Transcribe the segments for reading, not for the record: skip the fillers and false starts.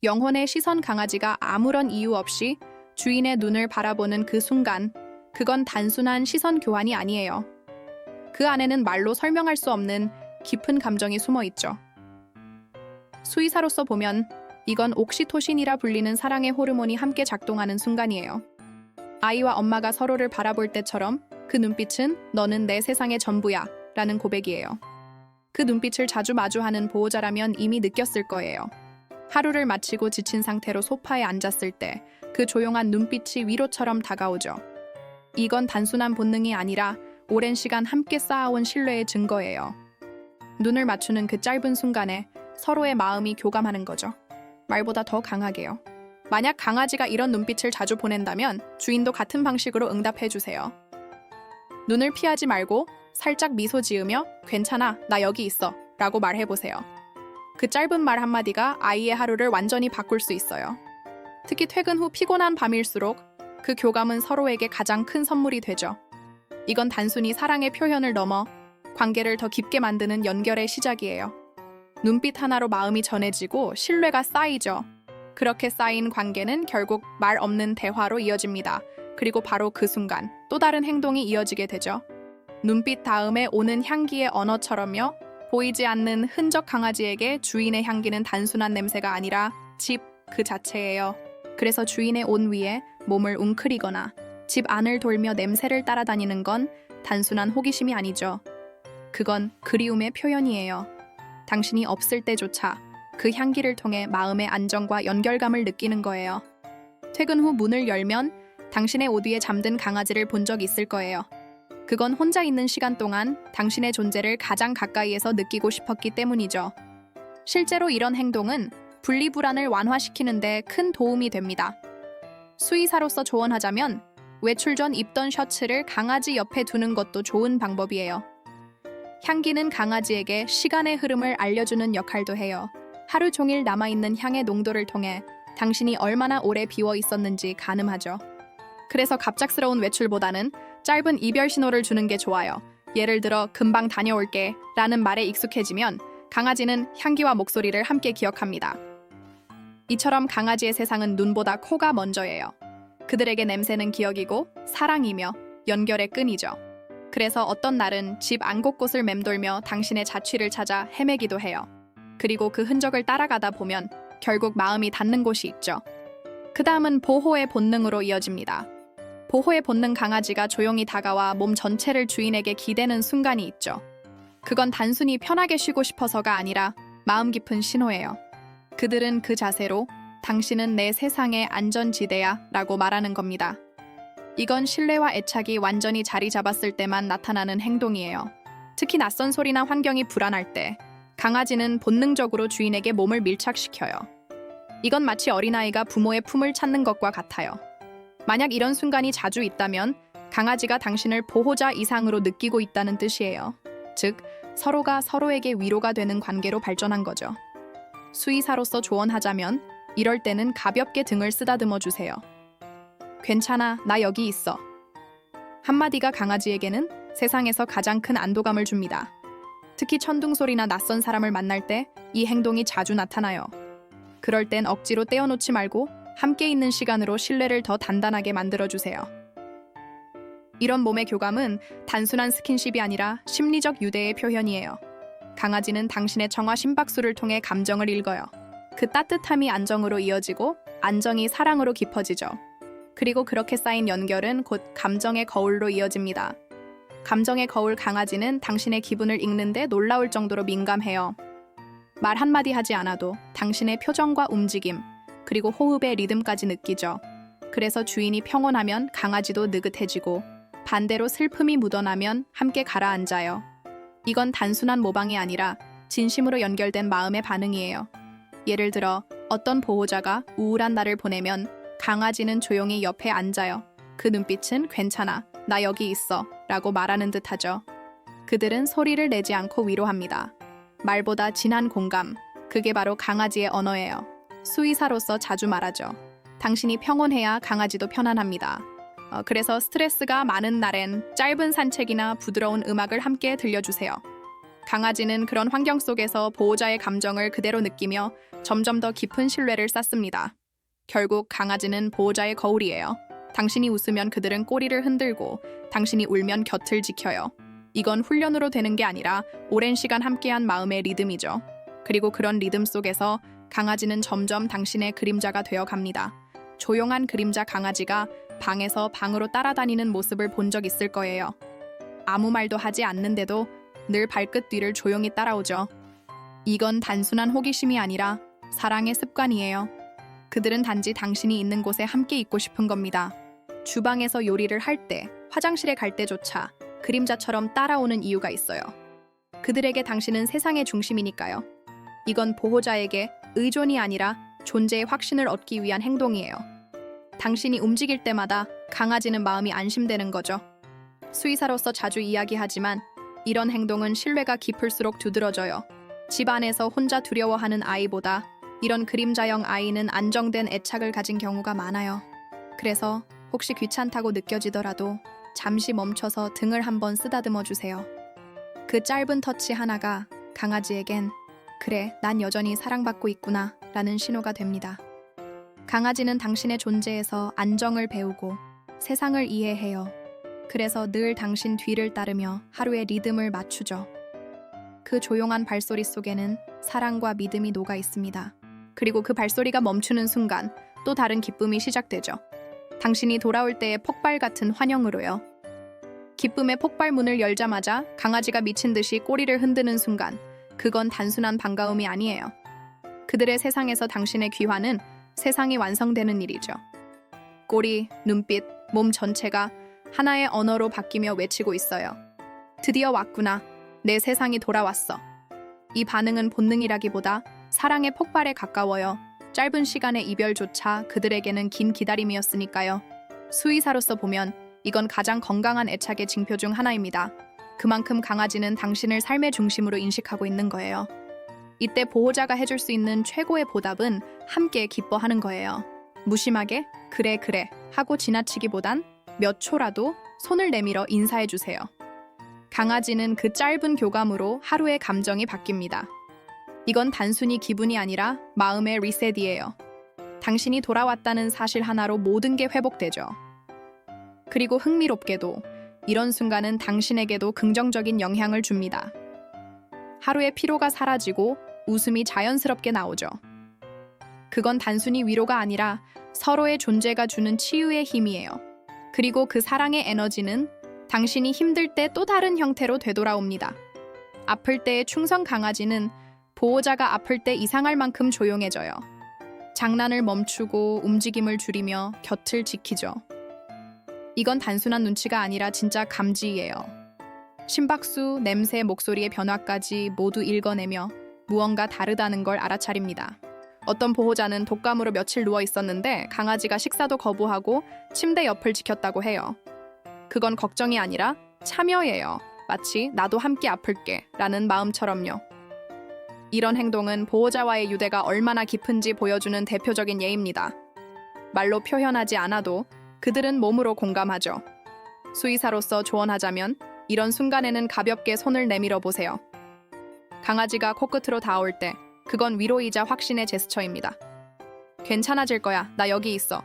영혼의 시선 강아지가 아무런 이유 없이 주인의 눈을 바라보는 그 순간, 그건 단순한 시선 교환이 아니에요. 그 안에는 말로 설명할 수 없는 깊은 감정이 숨어 있죠. 수의사로서 보면 이건 옥시토신이라 불리는 사랑의 호르몬이 함께 작동하는 순간이에요. 아이와 엄마가 서로를 바라볼 때처럼 그 눈빛은 너는 내 세상의 전부야 라는 고백이에요. 그 눈빛을 자주 마주하는 보호자라면 이미 느꼈을 거예요. 하루를 마치고 지친 상태로 소파에 앉았을 때 그 조용한 눈빛이 위로처럼 다가오죠. 이건 단순한 본능이 아니라 오랜 시간 함께 쌓아온 신뢰의 증거예요. 눈을 맞추는 그 짧은 순간에 서로의 마음이 교감하는 거죠. 말보다 더 강하게요. 만약 강아지가 이런 눈빛을 자주 보낸다면 주인도 같은 방식으로 응답해주세요. 눈을 피하지 말고 살짝 미소 지으며 괜찮아, 나 여기 있어 라고 말해보세요. 그 짧은 말 한마디가 아이의 하루를 완전히 바꿀 수 있어요. 특히 퇴근 후 피곤한 밤일수록 그 교감은 서로에게 가장 큰 선물이 되죠. 이건 단순히 사랑의 표현을 넘어 관계를 더 깊게 만드는 연결의 시작이에요. 눈빛 하나로 마음이 전해지고 신뢰가 쌓이죠. 그렇게 쌓인 관계는 결국 말 없는 대화로 이어집니다. 그리고 바로 그 순간 또 다른 행동이 이어지게 되죠. 눈빛 다음에 오는 향기의 언어처럼요. 보이지 않는 흔적 강아지에게 주인의 향기는 단순한 냄새가 아니라 집 그 자체예요. 그래서 주인의 옷 위에 몸을 웅크리거나 집 안을 돌며 냄새를 따라다니는 건 단순한 호기심이 아니죠. 그건 그리움의 표현이에요. 당신이 없을 때조차 그 향기를 통해 마음의 안정과 연결감을 느끼는 거예요. 퇴근 후 문을 열면 당신의 옷 위에 잠든 강아지를 본 적 있을 거예요. 그건 혼자 있는 시간 동안 당신의 존재를 가장 가까이에서 느끼고 싶었기 때문이죠. 실제로 이런 행동은 분리불안을 완화시키는 데 큰 도움이 됩니다. 수의사로서 조언하자면 외출 전 입던 셔츠를 강아지 옆에 두는 것도 좋은 방법이에요. 향기는 강아지에게 시간의 흐름을 알려주는 역할도 해요. 하루 종일 남아있는 향의 농도를 통해 당신이 얼마나 오래 비워 있었는지 가늠하죠. 그래서 갑작스러운 외출보다는 짧은 이별 신호를 주는 게 좋아요. 예를 들어 금방 다녀올게 라는 말에 익숙해지면 강아지는 향기와 목소리를 함께 기억합니다. 이처럼 강아지의 세상은 눈보다 코가 먼저예요. 그들에게 냄새는 기억이고 사랑이며 연결의 끈이죠. 그래서 어떤 날은 집 안 곳곳을 맴돌며 당신의 자취를 찾아 헤매기도 해요. 그리고 그 흔적을 따라가다 보면 결국 마음이 닿는 곳이 있죠. 그 다음은 보호의 본능으로 이어집니다. 보호의 본능 강아지가 조용히 다가와 몸 전체를 주인에게 기대는 순간이 있죠. 그건 단순히 편하게 쉬고 싶어서가 아니라 마음 깊은 신호예요. 그들은 그 자세로 당신은 내 세상의 안전지대야 라고 말하는 겁니다. 이건 신뢰와 애착이 완전히 자리 잡았을 때만 나타나는 행동이에요. 특히 낯선 소리나 환경이 불안할 때 강아지는 본능적으로 주인에게 몸을 밀착시켜요. 이건 마치 어린아이가 부모의 품을 찾는 것과 같아요. 만약 이런 순간이 자주 있다면 강아지가 당신을 보호자 이상으로 느끼고 있다는 뜻이에요. 즉, 서로가 서로에게 위로가 되는 관계로 발전한 거죠. 수의사로서 조언하자면 이럴 때는 가볍게 등을 쓰다듬어 주세요. 괜찮아, 나 여기 있어. 한마디가 강아지에게는 세상에서 가장 큰 안도감을 줍니다. 특히 천둥소리나 낯선 사람을 만날 때 이 행동이 자주 나타나요. 그럴 땐 억지로 떼어놓지 말고 함께 있는 시간으로 신뢰를 더 단단하게 만들어주세요. 이런 몸의 교감은 단순한 스킨십이 아니라 심리적 유대의 표현이에요. 강아지는 당신의 청아 심박수를 통해 감정을 읽어요. 그 따뜻함이 안정으로 이어지고 안정이 사랑으로 깊어지죠. 그리고 그렇게 쌓인 연결은 곧 감정의 거울로 이어집니다. 감정의 거울 강아지는 당신의 기분을 읽는데 놀라울 정도로 민감해요. 말 한마디 하지 않아도 당신의 표정과 움직임, 그리고 호흡의 리듬까지 느끼죠. 그래서 주인이 평온하면 강아지도 느긋해지고 반대로 슬픔이 묻어나면 함께 가라앉아요. 이건 단순한 모방이 아니라 진심으로 연결된 마음의 반응이에요. 예를 들어 어떤 보호자가 우울한 날을 보내면 강아지는 조용히 옆에 앉아요. 그 눈빛은 괜찮아, 나 여기 있어 라고 말하는 듯하죠. 그들은 소리를 내지 않고 위로합니다. 말보다 진한 공감, 그게 바로 강아지의 언어예요. 수의사로서 자주 말하죠. 당신이 평온해야 강아지도 편안합니다. 그래서 스트레스가 많은 날엔 짧은 산책이나 부드러운 음악을 함께 들려주세요. 강아지는 그런 환경 속에서 보호자의 감정을 그대로 느끼며 점점 더 깊은 신뢰를 쌓습니다. 결국 강아지는 보호자의 거울이에요. 당신이 웃으면 그들은 꼬리를 흔들고 당신이 울면 곁을 지켜요. 이건 훈련으로 되는 게 아니라 오랜 시간 함께한 마음의 리듬이죠. 그리고 그런 리듬 속에서 강아지는 점점 당신의 그림자가 되어 갑니다. 조용한 그림자 강아지가 방에서 방으로 따라다니는 모습을 본 적 있을 거예요. 아무 말도 하지 않는데도 늘 발끝 뒤를 조용히 따라오죠. 이건 단순한 호기심이 아니라 사랑의 습관이에요. 그들은 단지 당신이 있는 곳에 함께 있고 싶은 겁니다. 주방에서 요리를 할 때, 화장실에 갈 때조차 그림자처럼 따라오는 이유가 있어요. 그들에게 당신은 세상의 중심이니까요. 이건 보호자에게 의존이 아니라 존재의 확신을 얻기 위한 행동이에요. 당신이 움직일 때마다 강아지는 마음이 안심되는 거죠. 수의사로서 자주 이야기하지만 이런 행동은 신뢰가 깊을수록 두드러져요. 집 안에서 혼자 두려워하는 아이보다 이런 그림자형 아이는 안정된 애착을 가진 경우가 많아요. 그래서 혹시 귀찮다고 느껴지더라도 잠시 멈춰서 등을 한번 쓰다듬어 주세요. 그 짧은 터치 하나가 강아지에겐 그래, 난 여전히 사랑받고 있구나 라는 신호가 됩니다. 강아지는 당신의 존재에서 안정을 배우고 세상을 이해해요. 그래서 늘 당신 뒤를 따르며 하루의 리듬을 맞추죠. 그 조용한 발소리 속에는 사랑과 믿음이 녹아 있습니다. 그리고 그 발소리가 멈추는 순간 또 다른 기쁨이 시작되죠. 당신이 돌아올 때의 폭발 같은 환영으로요. 기쁨의 폭발문을 열자마자 강아지가 미친 듯이 꼬리를 흔드는 순간 그건 단순한 반가움이 아니에요. 그들의 세상에서 당신의 귀환은 세상이 완성되는 일이죠. 꼬리, 눈빛, 몸 전체가 하나의 언어로 바뀌며 외치고 있어요. 드디어 왔구나. 내 세상이 돌아왔어. 이 반응은 본능이라기보다 사랑의 폭발에 가까워요. 짧은 시간의 이별조차 그들에게는 긴 기다림이었으니까요. 수의사로서 보면 이건 가장 건강한 애착의 징표 중 하나입니다. 그만큼 강아지는 당신을 삶의 중심으로 인식하고 있는 거예요. 이때 보호자가 해줄 수 있는 최고의 보답은 함께 기뻐하는 거예요. 무심하게 그래 그래 하고 지나치기보단 몇 초라도 손을 내밀어 인사해주세요. 강아지는 그 짧은 교감으로 하루의 감정이 바뀝니다. 이건 단순히 기분이 아니라 마음의 리셋이에요. 당신이 돌아왔다는 사실 하나로 모든 게 회복되죠. 그리고 흥미롭게도 이런 순간은 당신에게도 긍정적인 영향을 줍니다. 하루의 피로가 사라지고 웃음이 자연스럽게 나오죠. 그건 단순히 위로가 아니라 서로의 존재가 주는 치유의 힘이에요. 그리고 그 사랑의 에너지는 당신이 힘들 때 또 다른 형태로 되돌아옵니다. 아플 때의 충성 강아지는 보호자가 아플 때 이상할 만큼 조용해져요. 장난을 멈추고 움직임을 줄이며 곁을 지키죠. 이건 단순한 눈치가 아니라 진짜 감지예요. 심박수, 냄새, 목소리의 변화까지 모두 읽어내며 무언가 다르다는 걸 알아차립니다. 어떤 보호자는 독감으로 며칠 누워 있었는데 강아지가 식사도 거부하고 침대 옆을 지켰다고 해요. 그건 걱정이 아니라 참여예요. 마치 나도 함께 아플게 라는 마음처럼요. 이런 행동은 보호자와의 유대가 얼마나 깊은지 보여주는 대표적인 예입니다. 말로 표현하지 않아도 그들은 몸으로 공감하죠. 수의사로서 조언하자면 이런 순간에는 가볍게 손을 내밀어 보세요. 강아지가 코끝으로 닿아올 때 그건 위로이자 확신의 제스처입니다. 괜찮아질 거야. 나 여기 있어.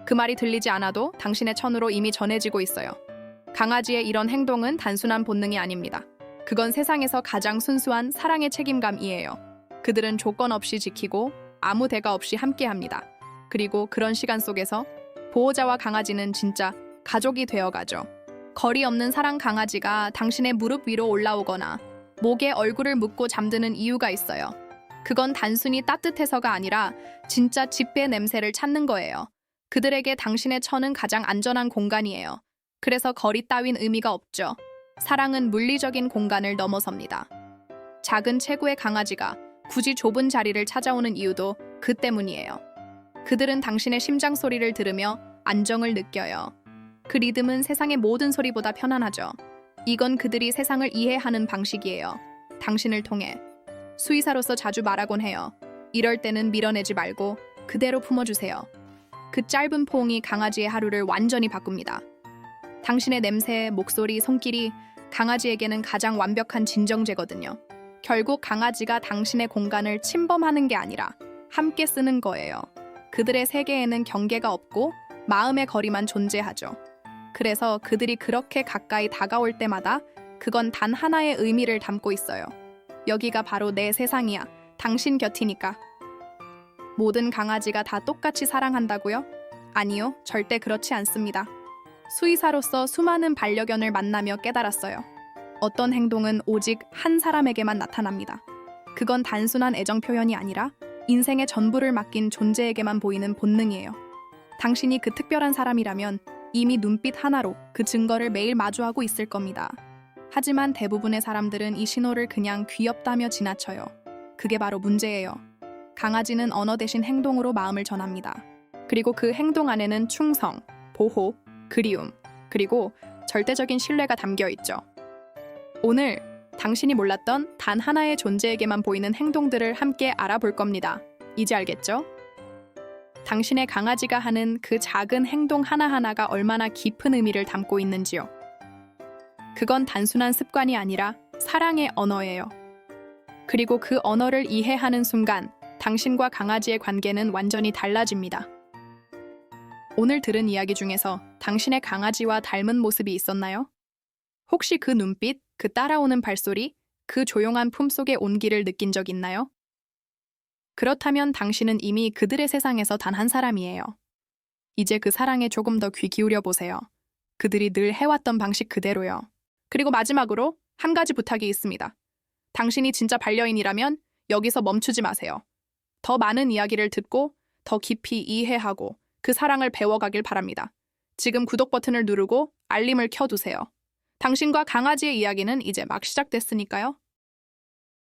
그 말이 들리지 않아도 당신의 천으로 이미 전해지고 있어요. 강아지의 이런 행동은 단순한 본능이 아닙니다. 그건 세상에서 가장 순수한 사랑의 책임감이에요. 그들은 조건 없이 지키고 아무 대가 없이 함께합니다. 그리고 그런 시간 속에서 보호자와 강아지는 진짜 가족이 되어가죠. 거리 없는 사랑 강아지가 당신의 무릎 위로 올라오거나 목에 얼굴을 묻고 잠드는 이유가 있어요. 그건 단순히 따뜻해서가 아니라 진짜 집배 냄새를 찾는 거예요. 그들에게 당신의 천은 가장 안전한 공간이에요. 그래서 거리 따윈 의미가 없죠. 사랑은 물리적인 공간을 넘어섭니다. 작은 체구의 강아지가 굳이 좁은 자리를 찾아오는 이유도 그 때문이에요. 그들은 당신의 심장 소리를 들으며 안정을 느껴요. 그 리듬은 세상의 모든 소리보다 편안하죠. 이건 그들이 세상을 이해하는 방식이에요. 당신을 통해. 수의사로서 자주 말하곤 해요. 이럴 때는 밀어내지 말고 그대로 품어주세요. 그 짧은 포옹이 강아지의 하루를 완전히 바꿉니다. 당신의 냄새, 목소리, 손길이 강아지에게는 가장 완벽한 진정제거든요. 결국 강아지가 당신의 공간을 침범하는 게 아니라 함께 쓰는 거예요. 그들의 세계에는 경계가 없고 마음의 거리만 존재하죠. 그래서 그들이 그렇게 가까이 다가올 때마다 그건 단 하나의 의미를 담고 있어요. 여기가 바로 내 세상이야. 당신 곁이니까. 모든 강아지가 다 똑같이 사랑한다고요? 아니요, 절대 그렇지 않습니다. 수의사로서 수많은 반려견을 만나며 깨달았어요. 어떤 행동은 오직 한 사람에게만 나타납니다. 그건 단순한 애정 표현이 아니라 인생의 전부를 맡긴 존재에게만 보이는 본능이에요. 당신이 그 특별한 사람이라면 이미 눈빛 하나로 그 증거를 매일 마주하고 있을 겁니다. 하지만 대부분의 사람들은 이 신호를 그냥 귀엽다며 지나쳐요. 그게 바로 문제예요. 강아지는 언어 대신 행동으로 마음을 전합니다. 그리고 그 행동 안에는 충성, 보호, 그리움, 그리고 절대적인 신뢰가 담겨 있죠. 오늘 당신이 몰랐던 단 하나의 존재에게만 보이는 행동들을 함께 알아볼 겁니다. 이제 알겠죠? 당신의 강아지가 하는 그 작은 행동 하나하나가 얼마나 깊은 의미를 담고 있는지요. 그건 단순한 습관이 아니라 사랑의 언어예요. 그리고 그 언어를 이해하는 순간 당신과 강아지의 관계는 완전히 달라집니다. 오늘 들은 이야기 중에서 당신의 강아지와 닮은 모습이 있었나요? 혹시 그 눈빛, 그 따라오는 발소리, 그 조용한 품속의 온기를 느낀 적 있나요? 그렇다면 당신은 이미 그들의 세상에서 단 한 사람이에요. 이제 그 사랑에 조금 더 귀 기울여 보세요. 그들이 늘 해왔던 방식 그대로요. 그리고 마지막으로 한 가지 부탁이 있습니다. 당신이 진짜 반려인이라면 여기서 멈추지 마세요. 더 많은 이야기를 듣고 더 깊이 이해하고 그 사랑을 배워가길 바랍니다. 지금 구독 버튼을 누르고 알림을 켜두세요. 당신과 강아지의 이야기는 이제 막 시작됐으니까요.